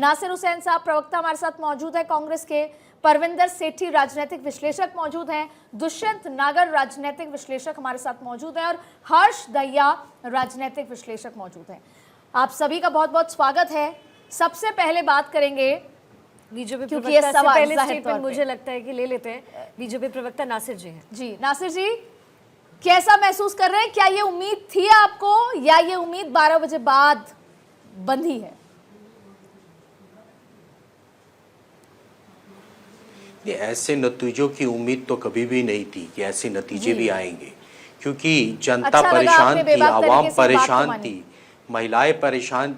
नासिर हुसैन साहब प्रवक्ता हमारे साथ मौजूद है कांग्रेस के, परविंदर सेठी राजनीतिक विश्लेषक मौजूद हैं, दुष्यंत नागर राजनीतिक विश्लेषक हमारे साथ मौजूद हैं और हर्ष दहिया राजनीतिक विश्लेषक मौजूद हैं। आप सभी का बहुत बहुत स्वागत है। सबसे पहले बात करेंगे बीजेपी क्योंकि प्रवक्ता ये से सवाल पहले जाहिर स्टेटमेंट तौर पे। मुझे लगता है कि ले लेते हैं। बीजेपी प्रवक्ता नासिर जी हैं। जी नासिर जी, कैसा महसूस कर रहे हैं? क्या ये उम्मीद थी आपको या ये उम्मीद 12 बजे बाद बंधी है? ये ऐसे नतीजों की उम्मीद तो कभी भी नहीं थी कि ऐसे नतीजे भी आएंगे, क्योंकि जनता अच्छा परेशान थी, बेबाक आवाम तरीके से बात तो परेशान मानी। थी, महिलाएं परेशान।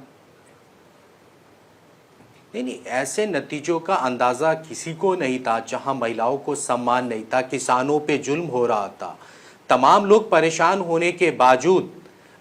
नहीं, ऐसे नतीजों का अंदाजा किसी को नहीं था जहां महिलाओं को सम्मान नहीं था, किसानों पे जुल्म हो रहा था, तमाम लोग परेशान होने के बावजूद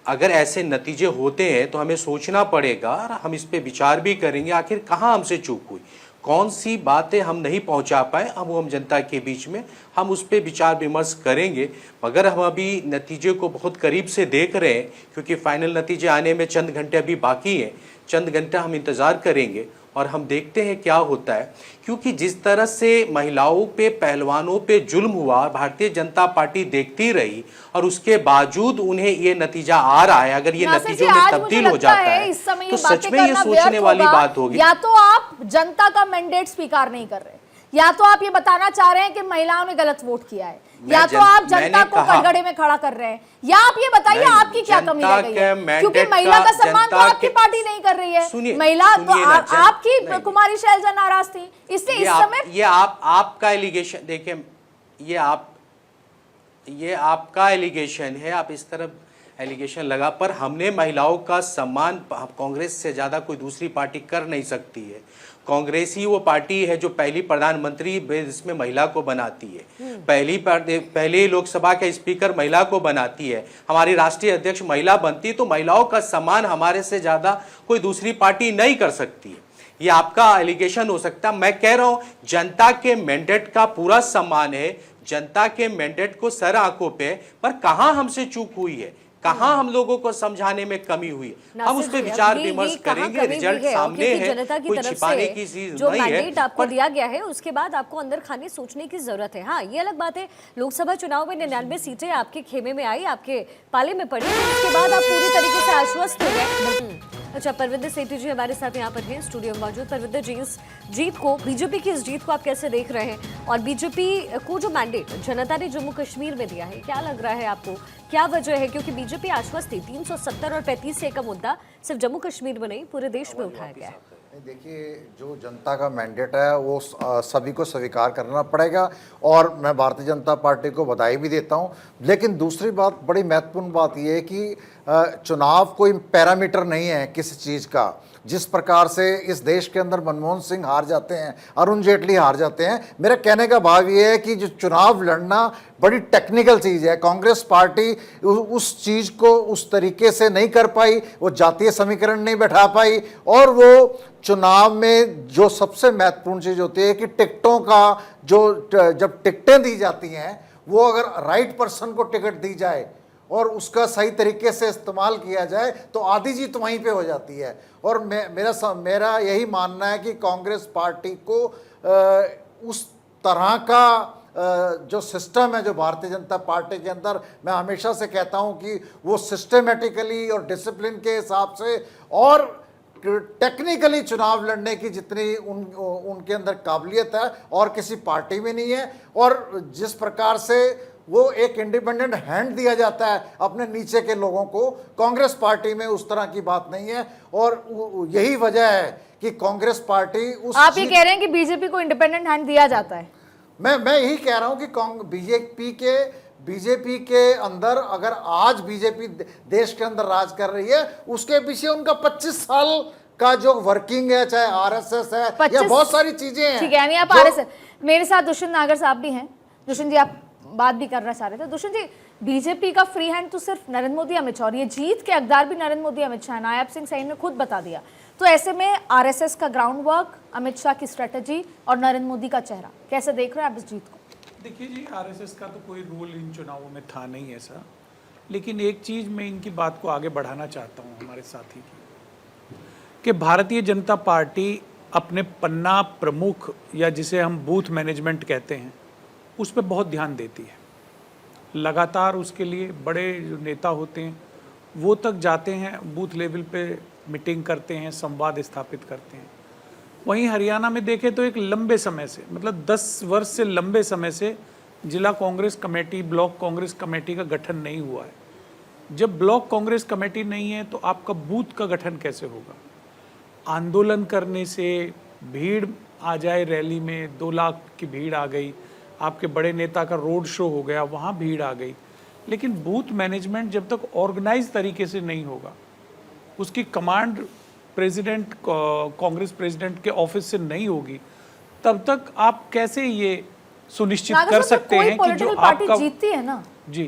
अगर ऐसे नतीजे होते हैं तो हमें सोचना पड़ेगा और हम इस पे विचार भी करेंगे आखिर कहाँ हमसे चूक हुई, कौन सी बातें हम नहीं पहुंचा पाए हम जनता के बीच में, हम उस पर विचार विमर्श करेंगे। मगर हम अभी नतीजे को बहुत करीब से देख रहे हैं, क्योंकि फाइनल नतीजे आने में चंद घंटे अभी बाकी हैं, चंद घंटा हम इंतज़ार करेंगे और हम देखते हैं क्या होता है। क्योंकि जिस तरह से महिलाओं पे, पहलवानों पे जुल्म हुआ, भारतीय जनता पार्टी देखती रही और उसके बावजूद उन्हें ये नतीजा आ रहा है। अगर ये नतीजों में तब्दील हो जाता है तो सच में ये सोचने वाली बात होगी। या तो आप जनता का मैंडेट स्वीकार नहीं कर रहे, या तो आप ये बताना चाह रहे हैं कि महिलाओं ने गलत वोट किया है, या तो आप जनता को कटघरे में खड़ा कर रहे हैं, या आप ये बताइए आपकी क्या कमी रह गई है? क्योंकि महिला का सम्मान तो आपकी पार्टी नहीं कर रही है। महिला तो आपकी कुमारी शैलजा नाराज थी, इससे इस समय ये आपका एलिगेशन देखिए, ये आपका एलिगेशन है, आप इस तरह एलिगेशन लगा, पर हमने महिलाओं का सम्मान कांग्रेस से ज्यादा कोई दूसरी पार्टी कर नहीं सकती है। कांग्रेस ही वो पार्टी है जो पहली प्रधानमंत्री इसमें महिला को बनाती है, पहली लोकसभा के स्पीकर महिला को बनाती है, हमारी राष्ट्रीय अध्यक्ष महिला बनती है, तो महिलाओं का सम्मान हमारे से ज्यादा कोई दूसरी पार्टी नहीं कर सकती है। ये आपका एलिगेशन हो सकता है। मैं कह रहा हूं जनता के मैंडेट का पूरा सम्मान है, जनता के मैंडेट को सर आंखों पे, पर कहां हमसे चूक हुई है, कहां हम लोगों को समझाने में कमी हुई है, हम उस पर विचार विमर्श करेंगे। रिजल्ट सामने है, कोई छिपाने की चीज जो नहीं है। मैंडेट आपको दिया गया है उसके बाद आपको अंदर खाने सोचने की जरूरत है। हाँ, ये अलग बात है, लोकसभा चुनाव में 99 सीटें आपके खेमे में आई, आपके पाले में पड़ी, उसके बाद आप पूरी तरीके से आश्वस्त हो गए। अच्छा, परविंदर सेठी जी हमारे साथ यहाँ पर हैं, स्टूडियो में मौजूद। परविंदर जी, इस जीत को, बीजेपी की इस जीत को आप कैसे देख रहे हैं? और बीजेपी को जो मैंडेट जनता ने जम्मू कश्मीर में दिया है, क्या लग रहा है आपको, क्या वजह है? क्योंकि बीजेपी आश्वस्त थी, 370 और 35 से का मुद्दा सिर्फ जम्मू कश्मीर में नहीं पूरे देश में उठाया गया है। देखिए, जो जनता का मैंडेट है वो सभी को स्वीकार करना पड़ेगा और मैं भारतीय जनता पार्टी को बधाई भी देता हूं। लेकिन दूसरी बात, बड़ी महत्वपूर्ण बात यह है कि चुनाव कोई पैरामीटर नहीं है किसी चीज़ का। जिस प्रकार से इस देश के अंदर मनमोहन सिंह हार जाते हैं, अरुण जेटली हार जाते हैं, मेरा कहने का भाव ये है कि जो चुनाव लड़ना बड़ी टेक्निकल चीज़ है। कांग्रेस पार्टी उस चीज़ को उस तरीके से नहीं कर पाई, वो जातीय समीकरण नहीं बैठा पाई, और वो चुनाव में जो सबसे महत्वपूर्ण चीज़ होती है कि टिकटों का जब टिकटें दी जाती हैं, वो अगर राइट पर्सन को टिकट दी जाए और उसका सही तरीके से इस्तेमाल किया जाए तो आधी जीत वहीं पे हो जाती है। और मेरा यही मानना है कि कांग्रेस पार्टी को उस तरह का जो सिस्टम है जो भारतीय जनता पार्टी के अंदर, मैं हमेशा से कहता हूं कि वो सिस्टमेटिकली और डिसिप्लिन के हिसाब से और टेक्निकली चुनाव लड़ने की जितनी उनके अंदर काबिलियत है और किसी पार्टी में नहीं है। और जिस प्रकार से वो एक इंडिपेंडेंट हैंड दिया जाता है अपने नीचे के लोगों को, कांग्रेस पार्टी में उस तरह की बात नहीं है। और यही वजह है कि कांग्रेस पार्टी उस, आप ये कह रहे हैं कि बीजेपी को इंडिपेंडेंट हैंड दिया जाता है? मैं यही कह रहा हूं कि बीजेपी के अंदर, अगर आज बीजेपी देश के अंदर राज कर रही है, उसके पीछे उनका 25 साल का जो वर्किंग है, चाहे आरएसएस है या बहुत सारी चीजें हैं। ठीक है, यानी आप आरएसएस। मेरे साथ दुष्यंत नागर साहब भी हैं। दुष्यंत जी, आप बात भी करना चाह रहे थे। दुष्यंत जी, बीजेपी का फ्री हैंड तो सिर्फ नरेंद्र मोदी, अमित शाह, और ये जीत के हकदार भी नरेंद्र मोदी, अमित शाह, नायब सिंह सैनी ने खुद बता दिया। तो ऐसे में आरएसएस का ग्राउंड वर्क, अमित शाह की स्ट्रेटेजी और नरेंद्र मोदी का चेहरा, कैसे देख रहे हैं आप इस जीत को? देखिए जी, आरएसएस का तो कोई रोल इन चुनावों में था नहीं ऐसा, लेकिन एक चीज़ मैं इनकी बात को आगे बढ़ाना चाहता हूँ हमारे साथी की, कि भारतीय जनता पार्टी अपने पन्ना प्रमुख या जिसे हम बूथ मैनेजमेंट कहते हैं उस पर बहुत ध्यान देती है। लगातार उसके लिए बड़े जो नेता होते हैं वो तक जाते हैं, बूथ लेवल पे मीटिंग करते हैं, संवाद स्थापित करते हैं। वहीं हरियाणा में देखें तो एक लंबे समय से, मतलब 10 वर्ष से लंबे समय से जिला Congress committee, block Congress committee का गठन नहीं हुआ है। जब ब्लॉक कांग्रेस कमेटी नहीं है तो आपका बूथ का गठन कैसे होगा? आंदोलन करने से भीड़ आ जाए, रैली में 2 लाख की भीड़ आ गई, आपके बड़े नेता का रोड शो हो गया, वहाँ भीड़ आ गई, लेकिन बूथ मैनेजमेंट जब तक ऑर्गेनाइज तरीके से नहीं होगा, उसकी कमांड प्रेसिडेंट, कांग्रेस प्रेसिडेंट के ऑफिस से नहीं होगी, तब तक आप कैसे ये सुनिश्चित कर सकते हैं कि जो आपका जीतती है ना जी,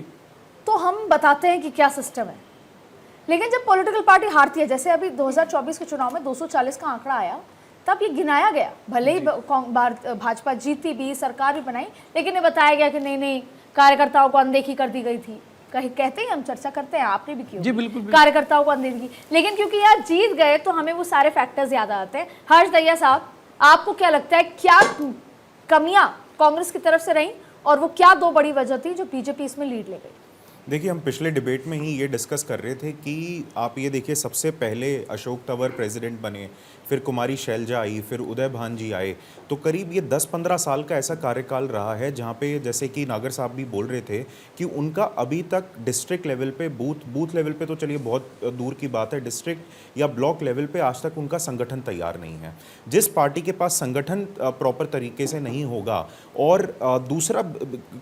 तो हम बताते हैं कि क्या सिस्टम है, लेकिन जब पॉलिटिकल पार्टी हारती है, जैसे अभी 2024 के चुनाव में 240 का आंकड़ा आया, तब ये गिनाया गया, भले ही भाजपा जीती भी, सरकार भी बनाई, लेकिन ये बताया गया कि नहीं कार्यकर्ताओं को अनदेखी कर दी गई थी। कहते हैं, हम चर्चा करते हैं, आपने भी की जी बिल्कुल, कार्यकर्ताओं को अनदेखी, लेकिन क्योंकि यार जीत गए तो हमें वो सारे फैक्टर्स याद आते हैं। हर्ष दहिया साहब, आपको क्या लगता है, क्या कमियां कांग्रेस की तरफ से रही और वो क्या 2 बड़ी वजह थी जो बीजेपी इसमें लीड ले गई? देखिए, हम पिछले डिबेट में ही ये डिस्कस कर रहे थे कि आप ये देखिए, सबसे पहले अशोक तंवर प्रेसिडेंट बने, फिर कुमारी शैलजा आई, फिर उदय भान जी आए, तो करीब ये 10-15 साल का ऐसा कार्यकाल रहा है जहाँ पे, जैसे कि नागर साहब भी बोल रहे थे, कि उनका अभी तक डिस्ट्रिक्ट लेवल पे, बूथ लेवल पे तो चलिए बहुत दूर की बात है, डिस्ट्रिक्ट या ब्लॉक लेवल पे आज तक उनका संगठन तैयार नहीं है। जिस पार्टी के पास संगठन प्रॉपर तरीके से नहीं होगा, और दूसरा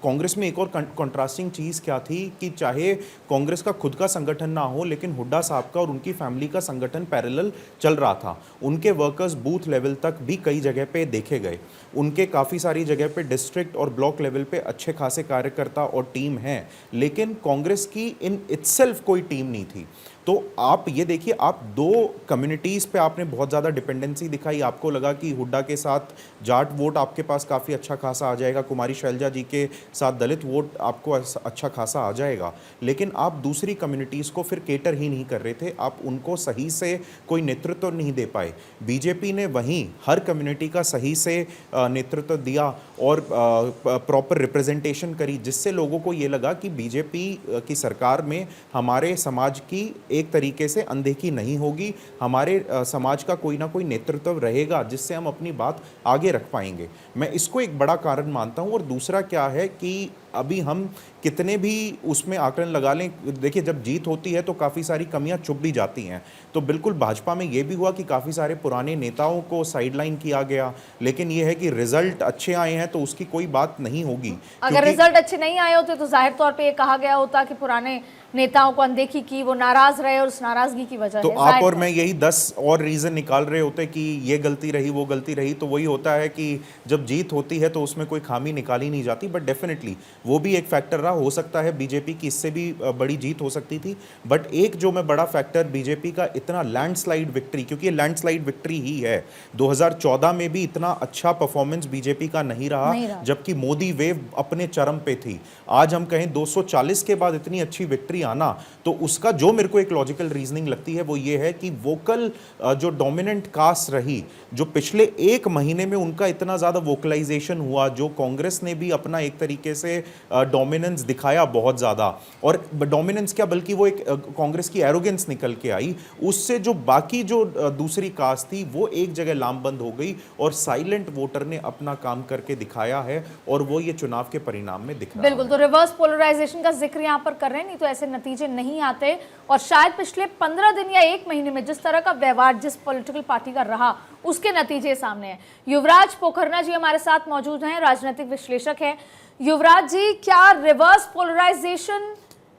कांग्रेस में एक और कॉन्ट्रास्टिंग चीज़ क्या थी कि चाहे कांग्रेस का खुद का संगठन ना हो, लेकिन हुड्डा साहब का और उनकी फैमिली का संगठन पैरेलल चल रहा था। उनके वर्कर्स बूथ लेवल तक भी कई जगह पे देखे गए, उनके काफ़ी सारी जगह पे डिस्ट्रिक्ट और ब्लॉक लेवल पे अच्छे खासे कार्यकर्ता और टीम हैं, लेकिन कांग्रेस की इन इटसेल्फ कोई टीम नहीं थी। तो आप ये देखिए, आप 2 कम्युनिटीज़ पे आपने बहुत ज़्यादा डिपेंडेंसी दिखाई। आपको लगा कि हुड्डा के साथ जाट वोट आपके पास काफ़ी अच्छा खासा आ जाएगा, कुमारी शैलजा जी के साथ दलित वोट आपको अच्छा खासा आ जाएगा, लेकिन आप दूसरी कम्युनिटीज़ को फिर केटर ही नहीं कर रहे थे, आप उनको सही से कोई नेतृत्व नहीं दे पाए। बीजेपी ने वहीं हर कम्युनिटी का सही से नेतृत्व दिया और प्रॉपर रिप्रेजेंटेशन करी, जिससे लोगों को ये लगा कि बीजेपी की सरकार में हमारे समाज की एक तरीके से अनदेखी नहीं होगी, हमारे समाज का कोई ना कोई नेतृत्व रहेगा जिससे हम अपनी बात आगे रख पाएंगे। मैं इसको एक बड़ा कारण मानता हूँ। और दूसरा क्या है कि अभी हम कितने भी उसमें आकलन लगा लें, देखिए जब जीत होती है तो काफ़ी सारी कमियां छुप भी जाती हैं। तो बिल्कुल भाजपा में ये भी हुआ कि काफ़ी सारे पुराने नेताओं को साइडलाइन किया गया, लेकिन ये है कि रिजल्ट अच्छे आए हैं तो उसकी कोई बात नहीं होगी। अगर रिजल्ट अच्छे नहीं आए होते तो जाहिर तौर पे ये कहा गया होता कि पुराने नेताओं को अनदेखी की, वो नाराज रहे और उस नाराजगी की वजह तो आप और मैं यही 10 और रीज़न निकाल रहे होते कि ये गलती रही, वो गलती रही, तो वही होता है कि जब जीत होती है तो उसमें कोई खामी निकाली नहीं जाती। बट डेफिनेटली वो भी एक फैक्टर रहा, हो सकता है बीजेपी की इससे भी बड़ी जीत हो सकती थी। बट एक जो मैं बड़ा फैक्टर बीजेपी का इतना लैंडस्लाइड विक्ट्री, क्योंकि ये लैंडस्लाइड विक्ट्री ही है, 2014 में भी इतना अच्छा परफॉर्मेंस बीजेपी का नहीं रहा, जबकि मोदी वेव अपने चरम पे थी। आज हम कहें 240 के बाद इतनी अच्छी विक्ट्री आना, तो उसका जो मेरे को एक लॉजिकल रीजनिंग लगती है वो ये है कि वोकल जो डोमिनेंट कास्ट रही, जो पिछले 1 महीने में उनका इतना ज़्यादा वोकलाइजेशन हुआ, जो कांग्रेस ने भी अपना एक तरीके से डोमिनेंस दिखाया बहुत ज़्यादा, और डोमिनेंस क्या बल्कि वो एक कांग्रेस की एरोगेंस निकल के आई, उससे जो बाकी जो दूसरी कास्ट थी वो एक जगह लामबंद हो गई और साइलेंट वोटर ने अपना काम करके दिखाया है, और वो ये चुनाव के परिणाम में दिख रहा है। बिल्कुल, तो रिवर्स पोलराइजेशन का जिक्र यहाँ पर कर रहे हैं, नहीं तो ऐसे नतीजे नहीं आते। और शायद पिछले 15 दिन या 1 महीने में जिस तरह का व्यवहार जिस पॉलिटिकल पार्टी का रहा, उसके नतीजे सामने हैं। युवराज पोखरना जी हमारे साथ मौजूद हैं, राजनीतिक विश्लेषक हैं। युवराज जी, क्या रिवर्स पोलराइजेशन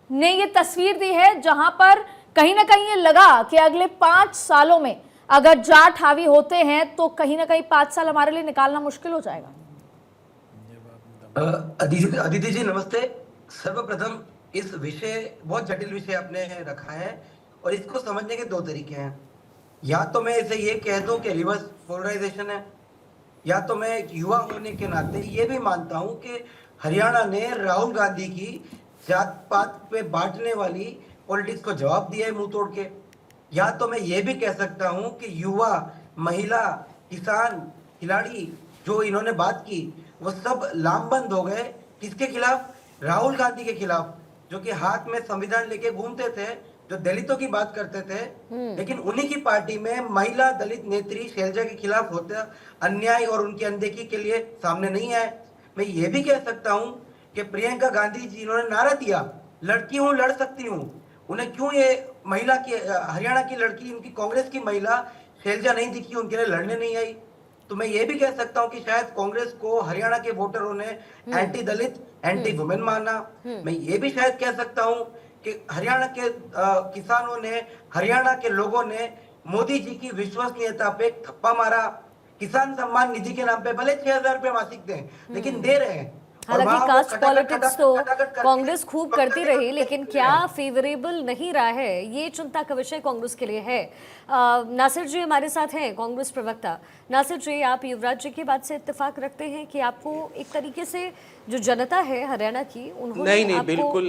ने ये तस्वीर दी है जहां पर कहीं ना कहीं ये लगा कि अगले 5 सालों में अगर जाट हावी होते हैं तो कहीं ना कहीं 5 साल हमारे लिए निकालना मुश्किल हो जाएगा? अदिति जी नमस्ते। सर्वप्रथम इस विषय, बहुत जटिल विषय आपने रखा है और इसको समझने के 2 तरीके हैं। या तो मैं इसे ये कह दूं कि रिवर्स पोलराइजेशन है, या तो मैं एक युवा होने के नाते ये भी मानता हूं कि हरियाणा ने राहुल गांधी की जात पात पे बांटने वाली पॉलिटिक्स को जवाब दिया है मुंह तोड़ के। या तो मैं ये भी कह सकता हूं कि युवा, महिला किसान, खिलाड़ी जो इन्होंने बात की वो सब लामबंद हो गए। किसके खिलाफ? राहुल गांधी के खिलाफ, जो कि हाथ में संविधान लेके घूमते थे, जो दलितों की बात करते थे। लेकिन उन्हीं की पार्टी में महिला दलित नेत्री शैलजा के खिलाफ होता अन्याय और उनकी अनदेखी के लिए सामने नहीं आए। मैं ये भी कह सकता हूं कि प्रियंका गांधी जी इन्होंने नारा दिया, लड़की हूं लड़ सकती हूं, उन्हें क्यों ये महिला की, हरियाणा की लड़की, उनकी कांग्रेस की महिला शैलजा नहीं दिखी, उनके लिए लड़ने नहीं आई। तो मैं ये भी कह सकता हूं कि शायद कांग्रेस को हरियाणा के वोटरों ने एंटी दलित, एंटी वुमेन माना। मैं ये भी शायद कह सकता हूं कि हरियाणा के किसानों ने, हरियाणा के लोगों ने मोदी जी की विश्वसनीयता पे थप्पा मारा। किसान सम्मान निधि के नाम पे भले 6,000 रुपए मासिक दें, लेकिन दे रहे हैं। हालांकि कास्ट पॉलिटिक्स तो कांग्रेस खूब करती रही, लेकिन क्या फेवरेबल नहीं रहा है, ये चिंता का विषय कांग्रेस के लिए है। नासिर जी हमारे साथ हैं, कांग्रेस प्रवक्ता। नासिर जी, आप युवराज जी की बात से इत्तेफाक रखते हैं कि आपको एक तरीके से जो जनता है हरियाणा की, उन्होंने नहीं आपको... बिल्कुल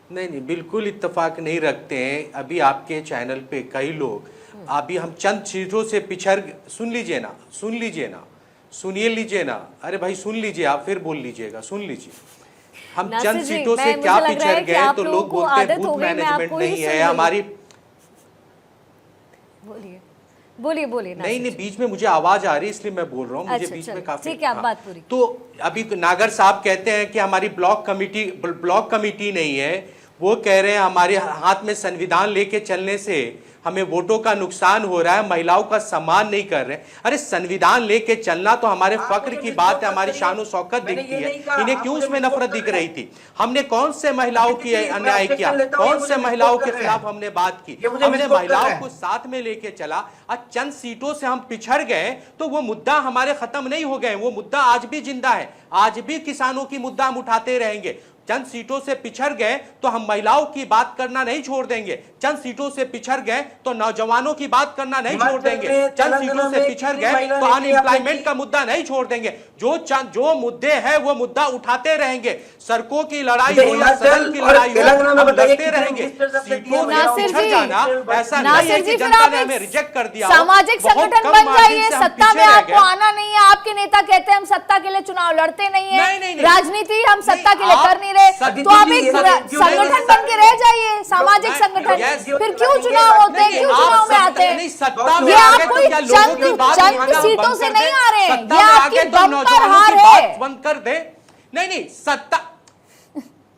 नहीं, बिल्कुल इत्तेफाक नहीं रखते हैं। अभी आपके चैनल पे कई लोग, अभी हम चंद चीजों से पिछड़, सुन लीजिए ना, सुनिए लीजिए ना, अरे भाई सुन लीजिए, आप फिर बोल लीजिएगा, सुन लीजिए। हम चंद सीटों से क्या पिछड़ गए तो लोग बोलते हैं बूथ मैनेजमेंट नहीं है हमारी। बोलिए। नहीं, बीच में मुझे आवाज आ रही है इसलिए मैं बोल रहा हूँ, मुझे अच्छा, बीच में काफी। ठीक है, आप बात पूरी। तो अभी नागर साहब कहते हैं कि हमारी ब्लॉक कमेटी नहीं है, वो कह रहे हैं हमारे हाथ में संविधान लेके चलने से हमें वोटों का नुकसान हो रहा है, महिलाओं का सम्मान नहीं कर रहे। अरे संविधान लेके चलना तो हमारे फक्र की बात है, हमारी शान शौकत दिखती है। इन्हें क्यों उसमें नफरत दिख रही थी? हमने कौन से महिलाओं की अन्याय किया, कौन से महिलाओं के खिलाफ हमने बात की? हमने महिलाओं को साथ में लेके चला। आज चंद सीटों से हम पिछड़ गए तो वो मुद्दा हमारे खत्म नहीं हो गए, वो मुद्दा आज भी जिंदा है, आज भी किसानों की मुद्दा हम उठाते रहेंगे। चंद सीटों से पिछड़ गए तो हम महिलाओं की बात करना नहीं छोड़ देंगे, चंद सीटों से पिछड़ गए तो नौजवानों की बात करना नहीं छोड़ देंगे, चंद सीटों से पिछड़ गए तो अनएम्प्लॉयमेंट का मुद्दा नहीं छोड़ देंगे। जो मुद्दे हैं वो मुद्दा उठाते रहेंगे। सड़कों की लड़ाई हो या सदन की लड़ाई हो, हम लड़ते रहेंगे। सीटों से पिछड़ जाना ऐसा नहीं है कि जनता ने हमें रिजेक्ट कर दिया। सामाजिक संगठन बन जाइए, सत्ता में आपको आना नहीं है। आपके नेता कहते हैं हम सत्ता के लिए चुनाव लड़ते नहीं है, राजनीति हम सत्ता के लिए कर नहीं रहे, तो आप एक संगठन बन के रह जाइए, सामाजिक संगठन। फिर क्यों चुनाव होते हैं, क्यों चुनाव में आते हैं? ये आप कोई चंद सीटों से नहीं आ रहे हैं, ये आपकी बम्पर हार है। बंद कर दे। नहीं सत्ता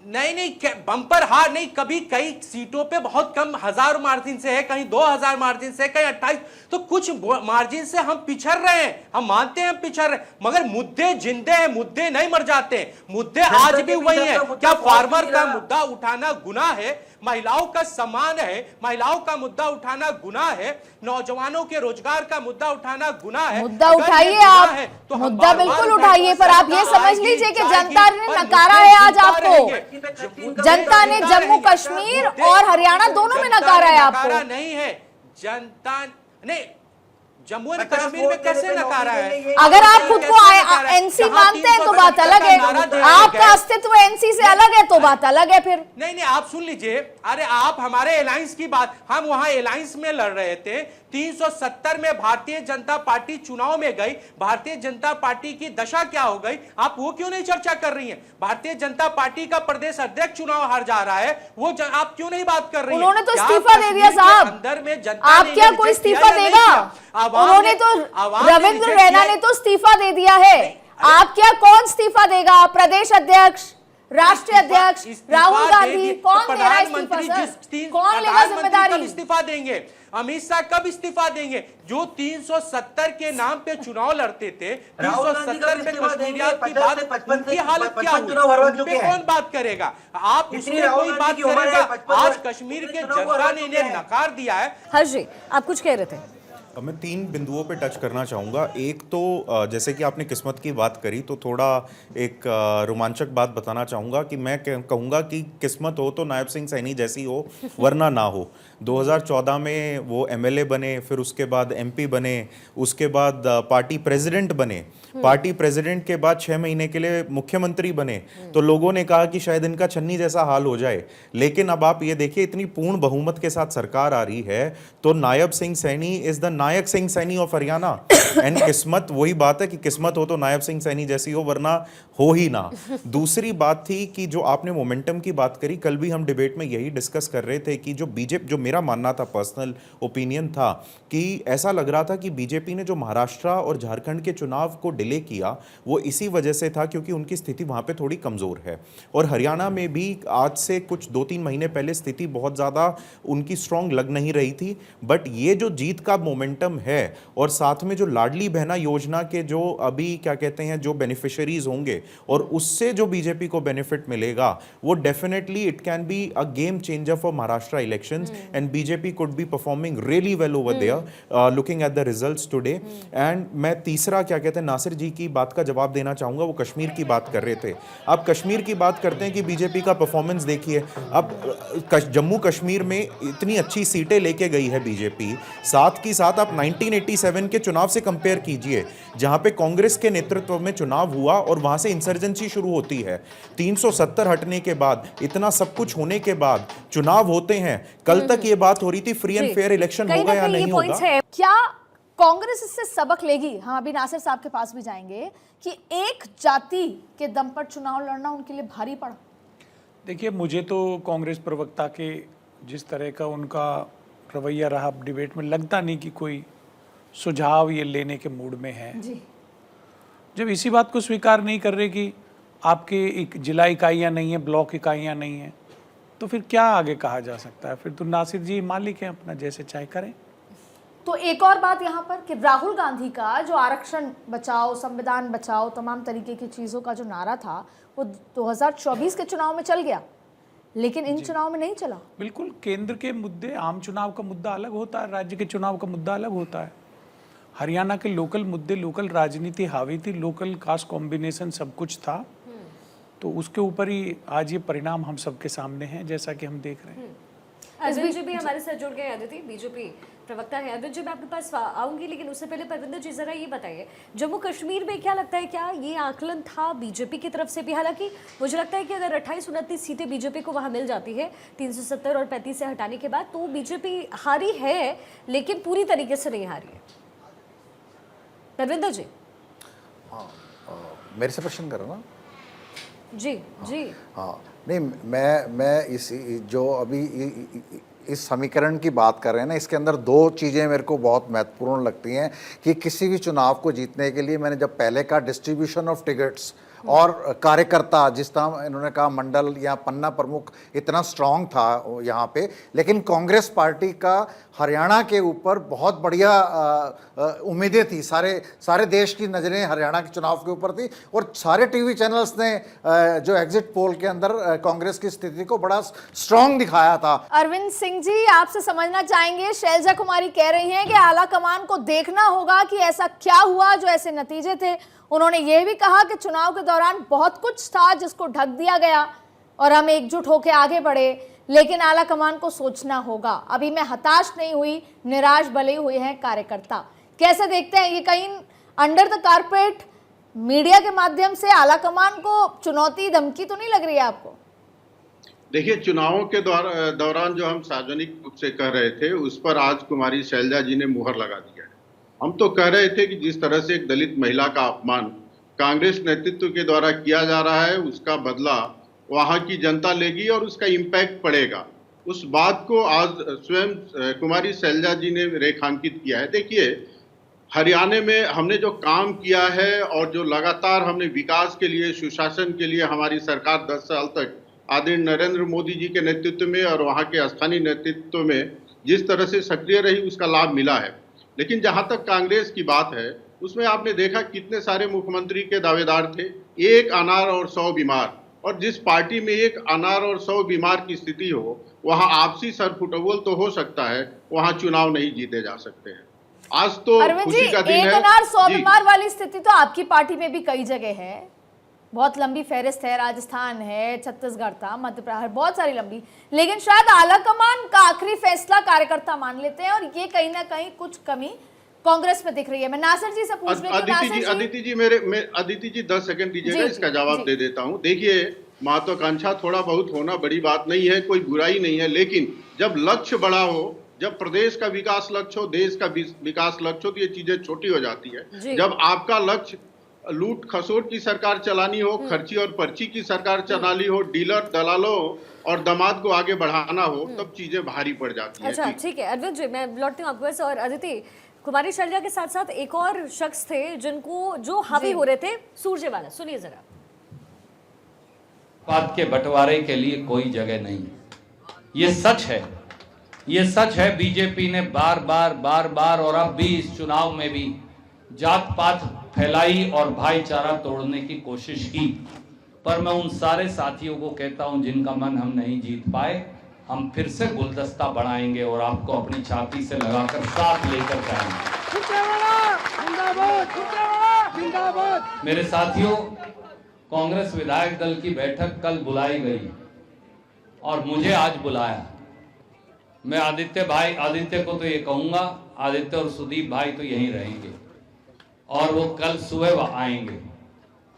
नहीं बम्पर हार नहीं, कभी कई सीटों पे बहुत कम 1000 मार्जिन से है, कहीं 2000 मार्जिन से, कहीं 28, तो कुछ मार्जिन से हम पिछड़ रहे हैं, हम मानते हैं हम पिछड़ रहे हैं, मगर मुद्दे जिंदे हैं, मुद्दे नहीं मर जाते हैं, मुद्दे आज भी वही है। क्या फार्मर का मुद्दा उठाना गुनाह है? महिलाओं का सम्मान है, महिलाओं का मुद्दा उठाना गुनाह है, नौजवानों के रोजगार का मुद्दा उठाना गुनाह है। मुद्दा उठाइए आप, तो मुद्दा बिल्कुल उठाइए, पर आप ये समझ लीजिए कि जनता ने नकारा है आज आपको। जनता ने जम्मू कश्मीर और हरियाणा दोनों में नकारा है आपको। नहीं है जनता ने जम्मू एंड कश्मीर में कैसे नकारा है? अगर आप खुद को एनसी मानते हैं तो बात अलग है, आपका अस्तित्व एनसी से अलग है तो बात अलग है। फिर नहीं आप सुन लीजिए, अरे आप हमारे अलायंस की बात, हम वहां अलायंस में लड़ रहे थे, 370 में भारतीय जनता पार्टी चुनाव में गई, भारतीय जनता पार्टी की दशा क्या हो गई, आप वो क्यों नहीं चर्चा कर रही हैं? भारतीय जनता पार्टी का प्रदेश अध्यक्ष चुनाव हार जा रहा है, वो आप क्यों नहीं बात कर रही हैं? उन्होंने तो इस्तीफा दे दिया साहब, अंदर में जनता आप क्या कोई इस्तीफा देगा? उन्होंने तो, रविंद्र रैना ने तो इस्तीफा दे दिया है, आप क्या, कौन इस्तीफा देगा? प्रदेश अध्यक्ष, राष्ट्रीय अध्यक्ष राहुल गांधी, कौन दे रहा है इस्तीफा सर? कौन लेगा जिम्मेदारी? इस्तीफा देंगे? अमित शाह कब इस्तीफा देंगे? जो 370 के नाम पे चुनाव लड़ते थे, 370 पे कश्मीरियत की बात, उनकी हालत क्या हुई? उन पे कौन बात करेगा? आप उसमें कोई बात करेगा? आज कश्मीर के जनता ने इन्हें नकार दिया है। हर्ष जी, आप कुछ कह रहे थे? मैं 3 बिंदुओं पे टच करना चाहूँगा। एक तो जैसे कि आपने किस्मत की बात करी, तो थोड़ा एक रोमांचक बात बताना चाहूँगा कि मैं कहूँगा कि किस्मत हो तो नायब सिंह सैनी जैसी हो, वरना ना हो। 2014 में वो एमएलए बने, फिर उसके बाद एमपी बने, उसके बाद पार्टी प्रेसिडेंट बने, पार्टी प्रेसिडेंट के बाद 6 महीने के लिए मुख्यमंत्री बने। तो लोगों ने कहा कि शायद इनका छन्नी जैसा हाल हो जाए, लेकिन अब आप ये देखिए, इतनी पूर्ण बहुमत के साथ सरकार आ रही है, तो Nayab Singh Saini is the Nayak Singh Saini of Haryana. And किस्मत, वही बात है कि किस्मत हो तो नायब सिंह सैनी जैसी हो, वरना हो ही ना। दूसरी बात थी कि जो आपने मोमेंटम की बात करी, कल भी हम डिबेट में यही डिस्कस कर रहे थे कि जो बीजेपी, जो मेरा मानना था, पर्सनल ओपिनियन था कि ऐसा लग रहा था कि बीजेपी ने जो महाराष्ट्र और झारखंड के चुनाव को डिले किया, वो इसी वजह से था क्योंकि उनकी स्थिति वहां पे थोड़ी कमजोर है। और हरियाणा में भी आज से कुछ 2-3 महीने पहले स्थिति बहुत ज्यादा उनकी स्ट्रांग लग नहीं रही थी। बट ये जो जीत का मोमेंटम है, और साथ में जो लाडली बहना योजना के जो अभी क्या कहते हैं जो बेनिफिशियरीज होंगे, और उससे जो बीजेपी को बेनिफिट मिलेगा, वो definitely it can be a game changer for Maharashtra elections, and BJP could be performing really well over there looking at the results today. And मैं तीसरा क्या कहते हैं नासिर जी की बात का जवाब देना चाहूंगा। वो कश्मीर की बात कर रहे थे, आप कश्मीर की बात करते हैं कि बीजेपी का परफॉर्मेंस देखिए। अब जम्मू कश्मीर में इतनी अच्छी सीटें लेके गई है बीजेपी, साथ की साथ आप 1987 के चुनाव से कंपेयर कीजिए, जहां पे कांग्रेस के नेतृत्व में चुनाव हुआ और वहां से इंसर्जेंसी शुरू होती है। 370 हटने के बाद, इतना सब कुछ होने के बाद चुनाव होते हैं। कल तक ये बात हो रही थी फ्री एंड फेयर इलेक्शन होगा या नहीं होगा। क्या कांग्रेस इससे सबक लेगी? हम अभी नासिर साहब के पास भी जाएंगे कि एक जाति के दम पर चुनाव लड़ना उनके लिए भारी पड़ा। देखिए, मुझे तो कांग्रेस प्रवक्ता के जिस तरह का उनका रवैया रहा डिबेट में, लगता नहीं कि कोई सुझाव ये लेने के मूड में है। जी। जब इसी बात को स्वीकार नहीं कर रहे कि आपके एक जिला इकाइयाँ नहीं है, ब्लॉक इकाइयाँ नहीं है, तो फिर क्या आगे कहा जा सकता है? फिर तो नासिर जी मालिक हैं, अपना जैसे चाहे करें। तो एक और बात यहाँ पर कि राहुल गांधी का जो आरक्षण बचाओ, संविधान बचाओ, तमाम तरीके की चीज़ों का जो नारा था, वो 2024 के चुनाव में चल गया, लेकिन इन चुनाव में नहीं चला। बिल्कुल, केंद्र के मुद्दे, आम चुनाव का मुद्दा अलग होता है, राज्य के चुनाव का मुद्दा अलग होता है। हरियाणा के लोकल मुद्दे, लोकल राजनीति हावी थी, लोकल कास्ट कॉम्बिनेशन सब कुछ था, तो उसके ऊपर ही आज ये परिणाम हम सबके सामने हैं, जैसा कि हम देख रहे हैं। अरविंद जी भी हमारे साथ जुड़ गए, अदिति बीजेपी प्रवक्ता है। अरविंद जी, मैं आपके पास आऊंगी, लेकिन उससे पहले परविंदर जी जरा ये बताइए, जम्मू कश्मीर में क्या लगता है, क्या ये आकलन था बीजेपी की तरफ से भी? हालांकि मुझे लगता है कि अगर 28-29 सीटें बीजेपी को वहां मिल जाती है 370 और 35 से हटाने के बाद, तो बीजेपी हारी है, लेकिन पूरी तरीके से नहीं हारी है। परविंदर जी। मेरे से प्रश्न करो ना। जी जी। हाँ, नहीं, मैं इस जो अभी इस समीकरण की बात कर रहे हैं ना, इसके अंदर दो चीज़ें मेरे को बहुत महत्वपूर्ण लगती हैं कि किसी भी चुनाव को जीतने के लिए, मैंने जब पहले कहा डिस्ट्रीब्यूशन ऑफ टिकट्स और कार्यकर्ता, जिस तरह इन्होंने कहा मंडल या पन्ना प्रमुख इतना स्ट्रांग था यहाँ पे, लेकिन कांग्रेस पार्टी का हरियाणा के ऊपर बहुत बढ़िया उम्मीदें थी। सारे देश की नज़रें हरियाणा के चुनाव के ऊपर थी, और सारे टीवी चैनल्स ने जो एग्जिट पोल के अंदर कांग्रेस की स्थिति को बड़ा स्ट्रांग दिखाया था। अरविंद सिंह जी, आपसे समझना चाहेंगे, शैलजा कुमारी कह रही हैं कि आला कमान को देखना होगा कि ऐसा क्या हुआ जो ऐसे नतीजे थे। उन्होंने ये भी कहा कि चुनाव के दौरान बहुत कुछ था जिसको ढक दिया गया और हम एकजुट होकर आगे बढ़े, लेकिन आला कमान को सोचना होगा। अभी मैं हताश नहीं हुई, निराश भले हुए हैं कार्यकर्ता। कैसे देखते हैं ये? कहीं अंडर द कारपेट मीडिया के माध्यम से आला कमान को चुनौती, धमकी तो नहीं लग रही है आपको? देखिए, चुनावों के दौरान जो हम सार्वजनिक रूप से कह रहे थे, उस पर आज कुमारी शैलजा जी ने मुहर लगा दिया है। हम तो कह रहे थे कि जिस तरह से एक दलित महिला का अपमान कांग्रेस नेतृत्व के द्वारा किया जा रहा है, उसका बदला वहां की जनता लेगी और उसका इम्पैक्ट पड़ेगा। उस बात को आज स्वयं कुमारी शैलजा जी ने रेखांकित किया है। देखिए, हरियाणा में हमने जो काम किया है और जो लगातार हमने विकास के लिए, सुशासन के लिए हमारी सरकार 10 साल तक आदरणीय नरेंद्र मोदी जी के नेतृत्व में और वहाँ के स्थानीय नेतृत्व में जिस तरह से सक्रिय रही, उसका लाभ मिला है। लेकिन जहाँ तक कांग्रेस की बात है, उसमें आपने देखा कितने सारे मुख्यमंत्री के दावेदार थे, एक अनार और 100 बीमार। और जिस पार्टी में एक अनार और 100 बीमार की स्थिति हो, वहाँ आपसी सरफुटबल तो हो सकता है, वहाँ चुनाव नहीं जीते जा सकते हैं। आज तो अरविंद जी, खुशी का दिन एक है अनार 100 जी। बीमार वाली स्थिति तो आपकी पार्टी में भी कई जगह है, बहुत लंबी फहरिस्त है, राजस्थान है, छत्तीसगढ़ था, मध्य प्रदेश, बहुत सारी लंबी, लेकिन शायद आला कमान का आखिरी फैसला कार्यकर्ता मान लेते हैं और ये कहीं ना कहीं कुछ कमी कांग्रेस में दिख रही है। मैं नासिर जी से पूछ रही हूं कि नासिर जी, अदिति जी 10 सेकंड दीजिएगा, जी, इसका जी, जवाब जी। दे देता हूँ। देखिए, महत्वाकांक्षा थोड़ा बहुत होना बड़ी बात नहीं है, कोई बुराई नहीं है, लेकिन जब लक्ष्य बड़ा हो, जब प्रदेश का विकास लक्ष्य हो, देश का विकास लक्ष्य हो, तो ये चीजें छोटी हो जाती जी। है। जब आपका लक्ष्य लूट खसोट की सरकार चलानी हो, खर्ची और पर्ची की सरकार चलानी हो, डीलर दलालों और दामाद को आगे बढ़ाना हो, तब चीजें भारी पड़ जाती हैं। अच्छा, ठीक है अरविंद जी, मैं लौटती हूँ आपके पास। और अदिति, कुमारी शैलजा के साथ साथ एक और शख्स थे जिनको जो हावी हो रहे थे, सुरजेवाला, सुनिए जरा। बात के बंटवारे के लिए कोई जगह नहीं है। ये सच है, ये सच है। बीजेपी ने बार बार और अब भी इस चुनाव में भी जात पात फैलाई और भाईचारा तोड़ने की कोशिश की, पर मैं उन सारे साथियों को कहता हूं जिनका मन हम नहीं जीत पाए, हम फिर से गुलदस्ता बढ़ाएंगे और आपको अपनी छाती से लगाकर साथ लेकर जाएंगे। मेरे साथियों, कांग्रेस विधायक दल की बैठक कल बुलाई गई और मुझे आज बुलाया। मैं आदित्य को तो ये कहूंगा, आदित्य और सुदीप भाई तो यहीं रहेंगे और वो कल सुबह आएंगे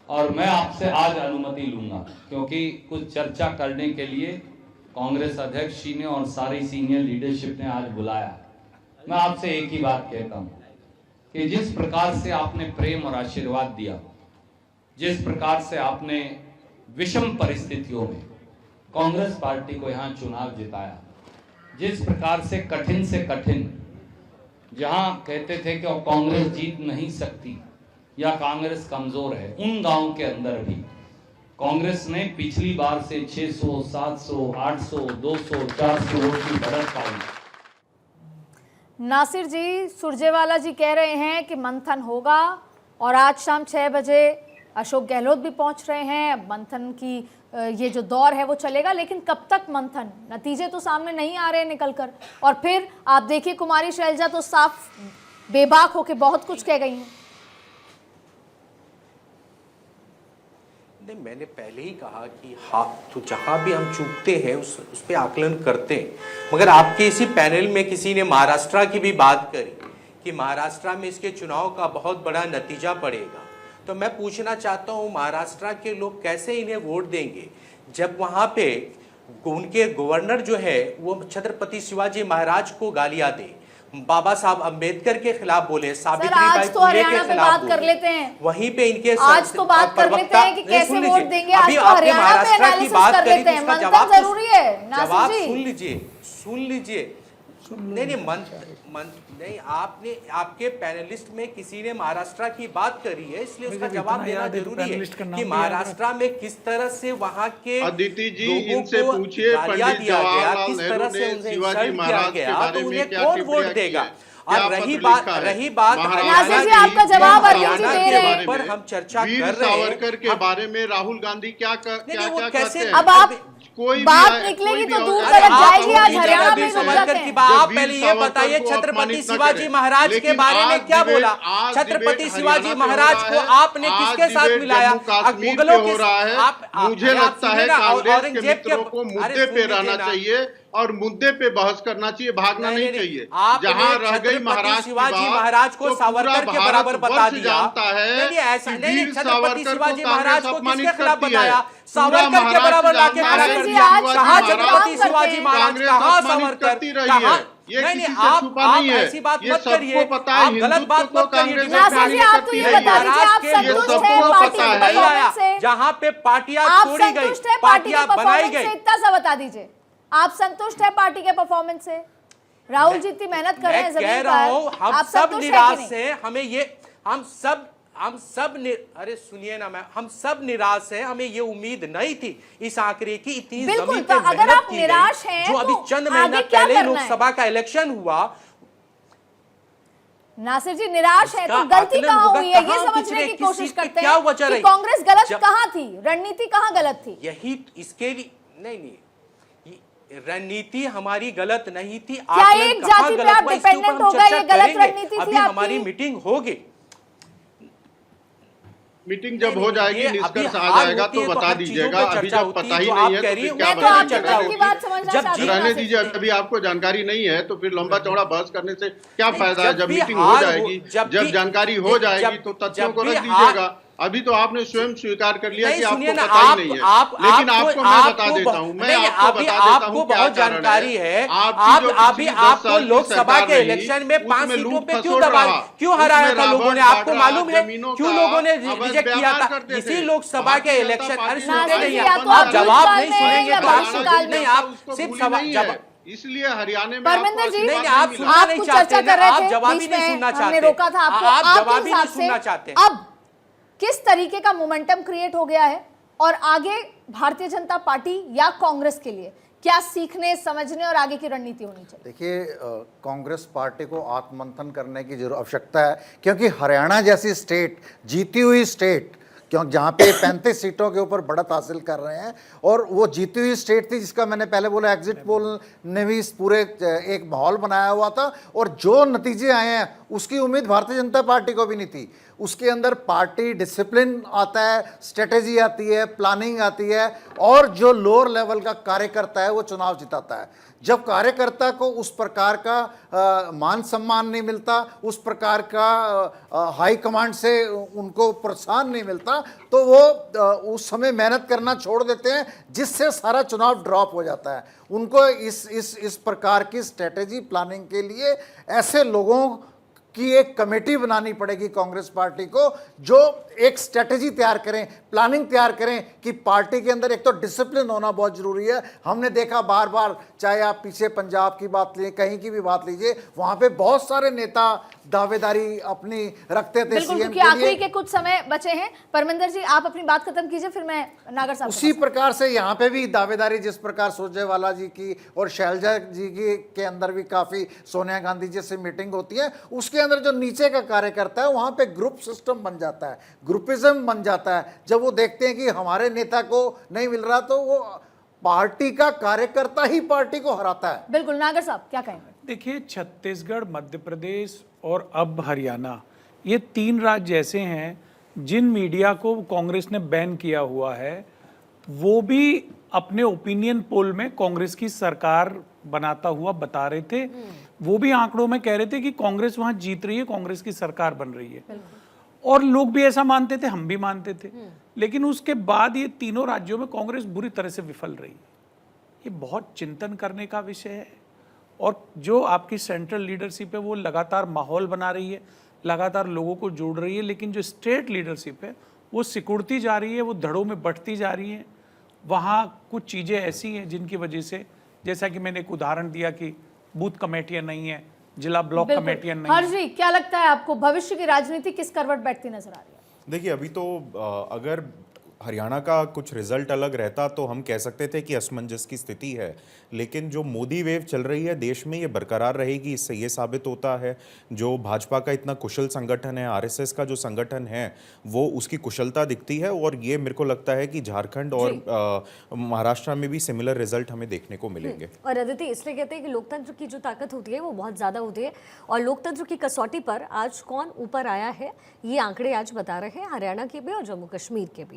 और मैं आपसे आज अनुमति लूंगा, क्योंकि कुछ चर्चा करने के लिए कांग्रेस अध्यक्ष जी ने और सारी सीनियर लीडरशिप ने आज बुलाया। मैं आपसे एक ही बात कहता हूं कि जिस प्रकार से आपने प्रेम और आशीर्वाद दिया, जिस प्रकार से आपने विषम परिस्थितियों में कांग्रेस पार्टी को यहां चुनाव जिताया, जिस प्रकार से कठिन जहां कहते थे कि कांग्रेस जीत नहीं सकती या कांग्रेस कमजोर है, उन गांवों के अंदर भी कांग्रेस ने पिछली बार से 600, 700, 800, 200, 400 वोट की बढ़त पाई। नासिर जी, सुरजेवाला जी कह रहे हैं कि मंथन होगा और आज शाम 6 बजे अशोक गहलोत भी पहुंच रहे हैं। मंथन की ये जो दौर है वो चलेगा, लेकिन कब तक मंथन? नतीजे तो सामने नहीं आ रहे निकलकर। और फिर आप देखिए, कुमारी शैलजा तो साफ बेबाक होके बहुत कुछ कह गई हैं। नहीं, मैंने पहले ही कहा कि हाँ, तो जहाँ भी हम चूकते हैं उस पे आकलन करते हैं। मगर आपके इसी पैनल में किसी ने महाराष्ट्र की भी बात करी कि महाराष्ट्र में इसके चुनाव का बहुत बड़ा नतीजा पड़ेगा। तो मैं पूछना चाहता हूँ, महाराष्ट्र के लोग कैसे इन्हें वोट देंगे जब वहाँ पे उनके गवर्नर जो है वो छत्रपति शिवाजी महाराज को गालियाँ दे, बाबा साहब अंबेडकर के खिलाफ बोले, सावित्रीबाई आज तो फुले हरियाणा के पे खिलाफ बात कर लेते हैं। वहीं पे इनके आज तो बात कर लेते हैं कि कैसे वोट देंगे। आज अभी तो आपने हरियाणा पे महाराष्ट्र की एनालिसिस बात कर करी लेते तो हैं। उसका मंथन जवाब जरूरी है जवाब नासिर जी। सुन लीजिए। नहीं, नहीं, आपके पैनलिस्ट में किसी ने महाराष्ट्र की बात करी है, इसलिए उसका जवाब देना जरूरी है कि महाराष्ट्र में किस तरह से वहाँ के अदिति जी, लोगों इनसे को पूछिए गालियाँ पंडित दिया गया, जवाहरलाल किस नेहरू तरह से ने उन्हें शिवाजी इंसल्ट किया महाराज के गया, बारे तो में उन्हें क्या कौन टिप्पणियां वोट देगा? की है? और क्या रही पत्र बात लिखा है? रही बात नासिर जी, आपका जवाब अरविंद जी दे रहे हैं। पर हम चर्चा वीर कर रहे हैं। सावरकर के बारे में राहुल गांधी क्या वो कैसे- कहते हैं? अब आप कोई भी बात आए, निकलेगी कोई भी तो आओ, दूर अरे तलक आप जाएगी। आज वीर हरियाणा में सावरकर रुक सावरकर जाते की हैं। बात, जब आप वीर पहले ये सावरकर बताइए को छत्रपति अपमानित न शिवाजी करें। महाराज के लेकिन बारे में आज क्या डिबेट- बोला? आज छत्रपति डिबेट शिवाजी हरियाणा पे महाराज हो को रहा है। आपने आज किसके साथ डिबेट मिलाया? जम्मू कश्मीर मुगलों पे के हो रहा है। मुझे लगता है कांग्रेस के मित्रों को मुद्दे पे रहना चाहिए और मुद्दे पे बहस करना चाहिए, भागना नहीं चाहिए। जहां रह गई महाराज शिवाजी महाराज को सावरकर के बराबर बता दिया। जानता है नहीं, ऐसा कि नहीं, वीर छत्रपति सावरकर शिवाजी को महाराज कांग्रेस को अपमानित किसके खिलाफ करती है। बताया? पूरा सावरकर के महाराष्ट्र बराबर लाके जानता खड़ा है कर कि दिया। शिवाजी कहाँ महाराज छत्रपति को शिवाजी महाराज कांग्रेस कहाँ अपमानित सावरकर करती रही कहाँ? है। ये नहीं, किसी नहीं, से आप छुपा नहीं है। ऐसी बात ये मत करिए। सबको पता है। आप गलत बात हिंदुत्व मत को करिए। कांग्रेस नासिर जी, आप तो ये बता दीजिए, आप संतुष्ट हैं पार्टी की परफॉर्मेंस से? जहाँ पे पार्टियां आप तोड़ी गई, संतुष्ट हैं पार्टी के पार्टियां बनाई परफॉर्मेंस गई। से? इतना सा बता दीजिए, आप संतुष्ट हैं पार्टी के परफॉर्मेंस से? राहुल जी इतनी मेहनत कर रहे हैं मैं कह जमीन रहा पर, हूं, हम आप सब संतुष्ट हैं कि निराश नहीं? हैं। हमें ये अरे सुनिए ना, मैं हम सब निराश हैं। हमें ये उम्मीद नहीं थी इस आंकड़े की। इतनी बिल्कुल, जमीन तो पे अगर मेहनत आप की निराश गई, हैं जो अभी तो चंद आगे महीना क्या पहले करना है? लोकसभा का इलेक्शन हुआ। नासिर जी निराश है तो इसका गलती आकलन कहाँ होगा, हुई है, ये कहाँ समझने पिछले की किस कोशिश चीज की करते क्या हैं वजह कि रही? कांग्रेस गलत जब- कहाँ थी, रणनीति कहाँ गलत थी? यही इसके लिए नहीं रणनीति हमारी गलत नहीं थी। क्या आकलन एक कहाँ जाति पे गलत आप हुआ, इसके ऊपर डिपेंडेंट हम हो गए, चर्चा ये गलत करेंगे। रणनीति थी अभी हमारी आपकी? मीटिंग होगी, मीटिंग जब हो जाएगी, ये अभी निष्कर्ष आ हार जाएगा होती तो है बता हर चीजों दीजिएगा। पे अभी चर्चा जब होती पता है, ही जो नहीं आप है कह तो रही फिर हो। क्या मैं तो आपके बताएंगे? चर्चा मन की होती बात है। समझना जब चाहती हूँ रहने नासिर दीजिए, जी। अभी आपको जानकारी नहीं है तो फिर लंबा चौड़ा बहस करने से क्या नहीं, फायदा है? जब जब भी मीटिंग हो हार जाएगी, जब जब भी- जानकारी हो जाएगी तो तथ्यों को जब भी रख दीजिएगा। अभी तो आपने स्वयं स्वीकार कर लिया नहीं, कि आपको सुनिए ना, पता ही आप नहीं है। आप लेकिन आपको मैं बता आपको देता हूँ, मैं नहीं, आपको अभी बता देता आपको हूँ क्या बहुत कारण जानकारी है। आपकी आप जो अभी पिछली 10 आपको साल की लोकसभा सरकार के रही, इलेक्शन में 5 उसमें सीटों लूट पे क्यों खसोट दबा, रहा, क्यों हराया उसमें था लोगों ने? रॉबर्ट आपको वाड्रा मालूम है जमीनों क्यों का लोगों ने अवैध रिजेक्ट किया व्यापार था? करते इसी थे। लोकसभा भारतीय के जनता इलेक्शन, अरे पार्टी सुनते नासिर नहीं जी, हैं या तो आप, आप जवाब भूतकाल नहीं में सुनेंगे या तो आप भविष्यकाल में। नहीं, आप उसको सिर्फ भूली सवाल नहीं जवाब है। इसलिए हरियाणा में परमिंदर आपको जी, आशीर्वाद नहीं, आप मिला। सुनना नहीं कुछ चाहते चर्चा ना, कर रहे आप थे, जवाब ही बीच नहीं में सुनना हमने चाहते। रोका था आपको। आप जवाब आपके ही नहीं हिसाब से सुनना चाहते। अब किस तरीके का मोमेंटम क्रिएट हो गया है और आगे भारतीय जनता पार्टी या कांग्रेस के लिए क्या सीखने, समझने और आगे की रणनीति होनी चाहिए? देखिए, कांग्रेस पार्टी को आत्ममंथन करने की जरूर आवश्यकता है, क्योंकि हरियाणा जैसी स्टेट, जीती हुई स्टेट, क्योंकि जहाँ पे 35 सीटों के ऊपर बढ़त हासिल कर रहे हैं, और वो जीती हुई स्टेट थी जिसका मैंने पहले बोला एग्जिट पोल ने भी इस पूरे एक माहौल बनाया हुआ था, और जो नतीजे आए हैं उसकी उम्मीद भारतीय जनता पार्टी को भी नहीं थी। उसके अंदर पार्टी डिसिप्लिन आता है, स्ट्रेटेजी आती है, प्लानिंग आती है, और जो लोअर लेवल का कार्यकर्ता है वो चुनाव जिताता है। जब कार्यकर्ता को उस प्रकार का मान सम्मान नहीं मिलता, उस प्रकार का हाई कमांड से उनको प्रोत्साहन नहीं मिलता, तो वो उस समय मेहनत करना छोड़ देते हैं, जिससे सारा चुनाव ड्रॉप हो जाता है। उनको इस प्रकार की स्ट्रेटेजी प्लानिंग के लिए ऐसे लोगों की एक कमेटी बनानी पड़ेगी कांग्रेस पार्टी को, जो एक स्ट्रेटेजी तैयार करें, प्लानिंग तैयार करें कि पार्टी के अंदर एक तो डिसिप्लिन होना बहुत जरूरी है। हमने देखा बार बार, चाहे आप पीछे पंजाब की बात लीजिए, कहीं की भी बात लीजिए, वहां पे बहुत सारे नेता दावेदारी अपनी रखते थे बिल्कुल, सीएम क्योंकि के आखिरी लिए। के कुछ समय बचे हैं। परमिंदर जी, आप अपनी बात खत्म कीजिए, फिर मैं नागर साहब उसी प्रकार से यहाँ पे भी दावेदारी जिस प्रकार सुरजेवाला जी की और शैलजा जी की के अंदर भी काफी सोनिया गांधी जी से मीटिंग होती है, उसके अंदर जो नीचे का कार्यकर्ता है वहां पे ग्रुप सिस्टम बन जाता है, ग्रुपिज्म बन जाता है। जब वो देखते हैं कि हमारे नेता को नहीं मिल रहा, तो वो पार्टी का कार्यकर्ता ही पार्टी को हराता है। बिल्कुल, नागर साहब क्या कहेंगे? देखिए, छत्तीसगढ़, मध्य प्रदेश और अब हरियाणा, ये 3 राज्य ऐसे हैं जिन मीडिया को कांग्रेस ने बैन किया हुआ है, वो भी अपने ओपिनियन पोल में कांग्रेस की सरकार बनाता हुआ बता रहे थे। वो भी आंकड़ों में कह रहे थे कि कांग्रेस वहां जीत रही है, कांग्रेस की सरकार बन रही है, और लोग भी ऐसा मानते थे, हम भी मानते थे। लेकिन उसके बाद ये तीनों राज्यों में कांग्रेस बुरी तरह से विफल रही। ये बहुत चिंतन करने का विषय है, और जो आपकी सेंट्रल लीडरशिप है वो लगातार माहौल बना रही है, लगातार लोगों को जोड़ रही है, लेकिन जो स्टेट लीडरशिप है वो सिकुड़ती जा रही है, वो धड़ों में बढ़ती जा रही है। वहाँ कुछ चीज़ें ऐसी हैं जिनकी वजह से, जैसा कि मैंने एक उदाहरण दिया कि बूथ कमेटियाँ नहीं है, जिला ब्लॉक कमेटियाँ नहीं हर्ष जी, क्या लगता है आपको भविष्य की राजनीति किस करवट बैठती नजर आ रही है? देखिए, अभी तो अगर हरियाणा का कुछ रिजल्ट अलग रहता तो हम कह सकते थे कि असमंजस की स्थिति है, लेकिन जो मोदी वेव चल रही है देश में, ये बरकरार रहेगी। इससे ये साबित होता है जो भाजपा का इतना कुशल संगठन है, आरएसएस का जो संगठन है, वो उसकी कुशलता दिखती है, और ये मेरे को लगता है कि झारखंड और महाराष्ट्र में भी सिमिलर रिजल्ट हमें देखने को मिलेंगे। और अदिति, इसलिए कहते हैं कि लोकतंत्र की जो ताकत होती है वो बहुत ज़्यादा होती है, और लोकतंत्र की कसौटी पर आज कौन ऊपर आया है ये आंकड़े आज बता रहे हैं, हरियाणा के भी और जम्मू कश्मीर के भी।